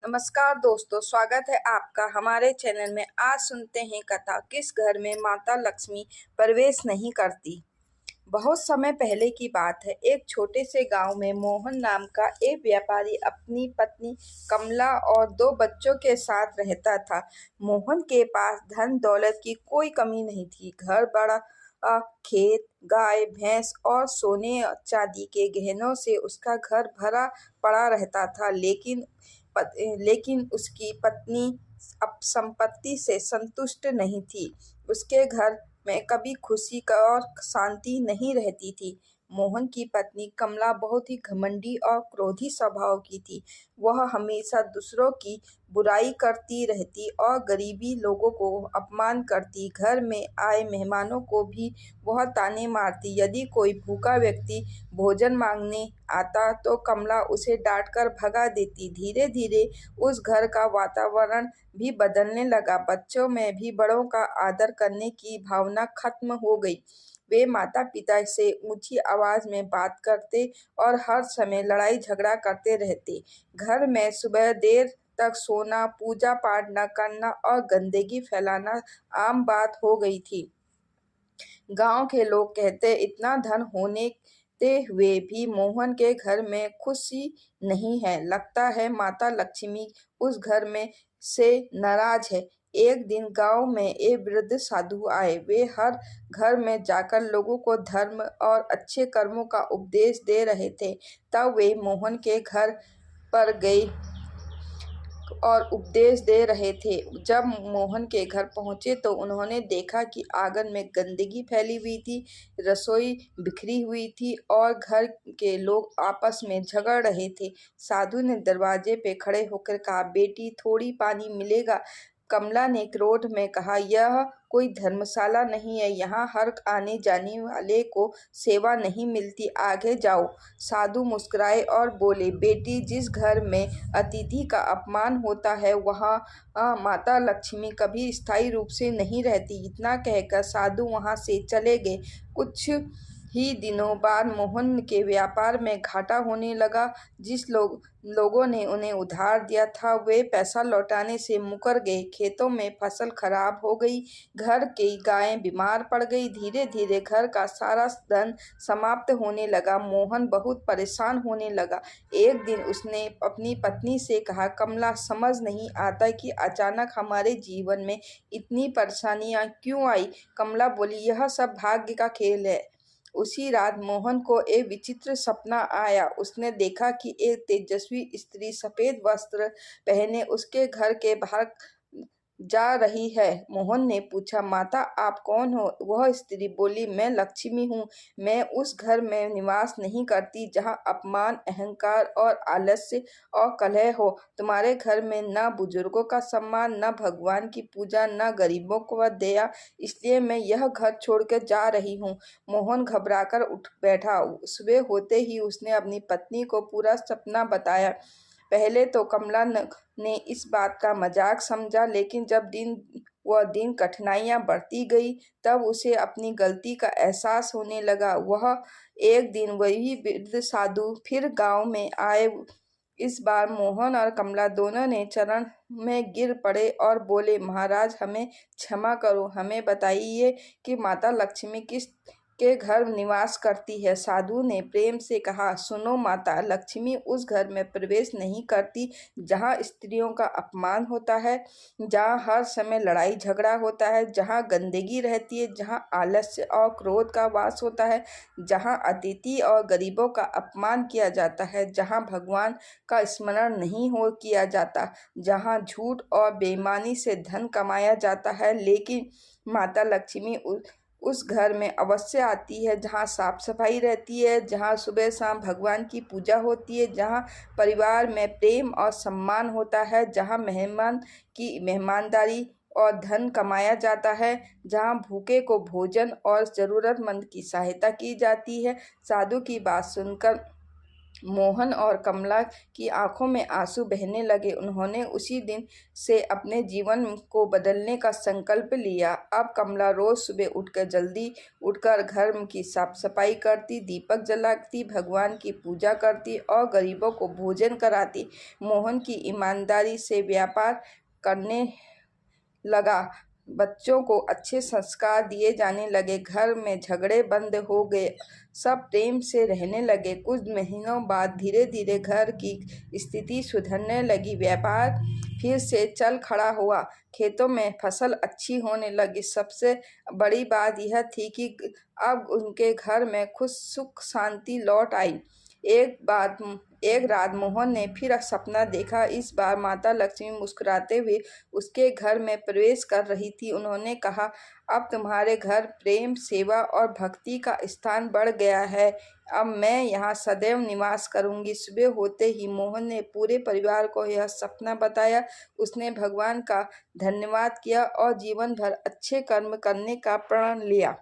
नमस्कार दोस्तों, स्वागत है आपका हमारे चैनल में। आज सुनते हैं कथा, किस घर में माता लक्ष्मी प्रवेश नहीं करती। बहुत समय पहले की बात है। एक छोटे से गांव में मोहन नाम का एक व्यापारी अपनी पत्नी कमला और दो बच्चों के साथ रहता था। मोहन के पास धन दौलत की कोई कमी नहीं थी। घर बड़ा, खेत, गाय भैंस और सोने चांदी के गहनों से उसका घर भरा पड़ा रहता था। लेकिन उसकी पत्नी अब संपत्ति से संतुष्ट नहीं थी। उसके घर में कभी खुशी और शांति नहीं रहती थी। मोहन की पत्नी कमला बहुत ही घमंडी और क्रोधी स्वभाव की थी। वह हमेशा दूसरों की बुराई करती रहती और गरीबी लोगों को अपमान करती। घर में आए मेहमानों को भी वह ताने मारती। यदि कोई भूखा व्यक्ति भोजन मांगने आता तो कमला उसे डांटकर भगा देती। धीरे धीरे उस घर का वातावरण भी बदलने लगा। बच्चों में भी बड़ों का आदर करने की भावना खत्म हो गई। वे माता पिता से ऊंची आवाज में बात करते और हर समय लड़ाई झगड़ा करते रहते। घर में सुबह देर तक सोना, पूजा पाठ न करना और गंदगी फैलाना आम बात हो गई थी। गांव के लोग कहते, इतना धन होने ते हुए भी मोहन के घर में खुशी नहीं है। लगता है माता लक्ष्मी उस घर में से नाराज है। एक दिन गांव में एक वृद्ध साधु आए। वे हर घर में जाकर लोगों को धर्म और अच्छे कर्मों का उपदेश दे रहे थे। तब वे मोहन के घर पर गए और उपदेश दे रहे थे। जब मोहन के घर पहुंचे तो उन्होंने देखा कि आंगन में गंदगी फैली हुई थी, रसोई बिखरी हुई थी और घर के लोग आपस में झगड़ रहे थे। साधु ने दरवाजे पे खड़े होकर कहा, बेटी थोड़ी पानी मिलेगा? कमला ने क्रोध में कहा, यह कोई धर्मशाला नहीं है, यहाँ हर आने जाने वाले को सेवा नहीं मिलती, आगे जाओ। साधु मुस्कुराए और बोले, बेटी जिस घर में अतिथि का अपमान होता है वहाँ माता लक्ष्मी कभी स्थायी रूप से नहीं रहती। इतना कहकर साधु वहाँ से चले गए। कुछ ही दिनों बाद मोहन के व्यापार में घाटा होने लगा। लोगों ने उन्हें उधार दिया था वे पैसा लौटाने से मुकर गए। खेतों में फसल खराब हो गई, घर की गायें बीमार पड़ गई। धीरे धीरे घर का सारा धन समाप्त होने लगा। मोहन बहुत परेशान होने लगा। एक दिन उसने अपनी पत्नी से कहा, कमला समझ नहीं आता कि अचानक हमारे जीवन में इतनी परेशानियां क्यों आई। कमला बोली, यह सब भाग्य का खेल है। उसी रात मोहन को एक विचित्र सपना आया। उसने देखा कि एक तेजस्वी स्त्री सफेद वस्त्र पहने उसके घर के बाहर जा रही है। मोहन ने पूछा, माता आप कौन हो? वह स्त्री बोली, मैं लक्ष्मी हूँ। मैं उस घर में निवास नहीं करती जहाँ अपमान, अहंकार और आलस्य और कलह हो। तुम्हारे घर में न बुजुर्गों का सम्मान, न भगवान की पूजा, न गरीबों को दया, इसलिए मैं यह घर छोड़कर जा रही हूँ। मोहन घबराकर उठ बैठा। सुबह होते ही उसने अपनी पत्नी को पूरा सपना बताया। पहले तो कमला ने इस बात का मजाक समझा, लेकिन जब दिन कठिनाइयां बढ़ती गई तब उसे अपनी गलती का एहसास होने लगा। वह एक दिन वही वृद्ध साधु फिर गांव में आए। इस बार मोहन और कमला दोनों ने चरण में गिर पड़े और बोले, महाराज हमें क्षमा करो, हमें बताइए कि माता लक्ष्मी किस के घर निवास करती है। साधु ने प्रेम से कहा, सुनो माता लक्ष्मी उस घर में प्रवेश नहीं करती जहाँ स्त्रियों का अपमान होता है, जहाँ हर समय लड़ाई झगड़ा होता है, जहाँ गंदगी रहती है, जहाँ आलस्य और क्रोध का वास होता है, जहाँ अतिथि और गरीबों का अपमान किया जाता है, जहाँ भगवान का स्मरण नहीं हो किया जाता, जहाँ झूठ और बेईमानी से धन कमाया जाता है। लेकिन माता लक्ष्मी उस घर में अवश्य आती है जहाँ साफ सफाई रहती है, जहाँ सुबह शाम भगवान की पूजा होती है, जहाँ परिवार में प्रेम और सम्मान होता है, जहाँ मेहमान की मेहमानदारी और धन कमाया जाता है, जहाँ भूखे को भोजन और ज़रूरतमंद की सहायता की जाती है। साधु की बात सुनकर मोहन और कमला की आंखों में आंसू बहने लगे। उन्होंने उसी दिन से अपने जीवन को बदलने का संकल्प लिया। अब कमला रोज सुबह उठकर जल्दी उठकर घर की साफ सफाई करती, दीपक जलाती, भगवान की पूजा करती और गरीबों को भोजन कराती। मोहन की ईमानदारी से व्यापार करने लगा। बच्चों को अच्छे संस्कार दिए जाने लगे। घर में झगड़े बंद हो गए। सब प्रेम से रहने लगे। कुछ महीनों बाद धीरे धीरे घर की स्थिति सुधरने लगी। व्यापार फिर से चल खड़ा हुआ। खेतों में फसल अच्छी होने लगी। सबसे बड़ी बात यह थी कि अब उनके घर में खुश सुख शांति लौट आई। एक रात मोहन ने फिर सपना देखा। इस बार माता लक्ष्मी मुस्कुराते हुए उसके घर में प्रवेश कर रही थी। उन्होंने कहा, अब तुम्हारे घर प्रेम, सेवा और भक्ति का स्थान बढ़ गया है। अब मैं यहाँ सदैव निवास करूंगी। सुबह होते ही मोहन ने पूरे परिवार को यह सपना बताया। उसने भगवान का धन्यवाद किया और जीवन भर अच्छे कर्म करने का प्रण लिया।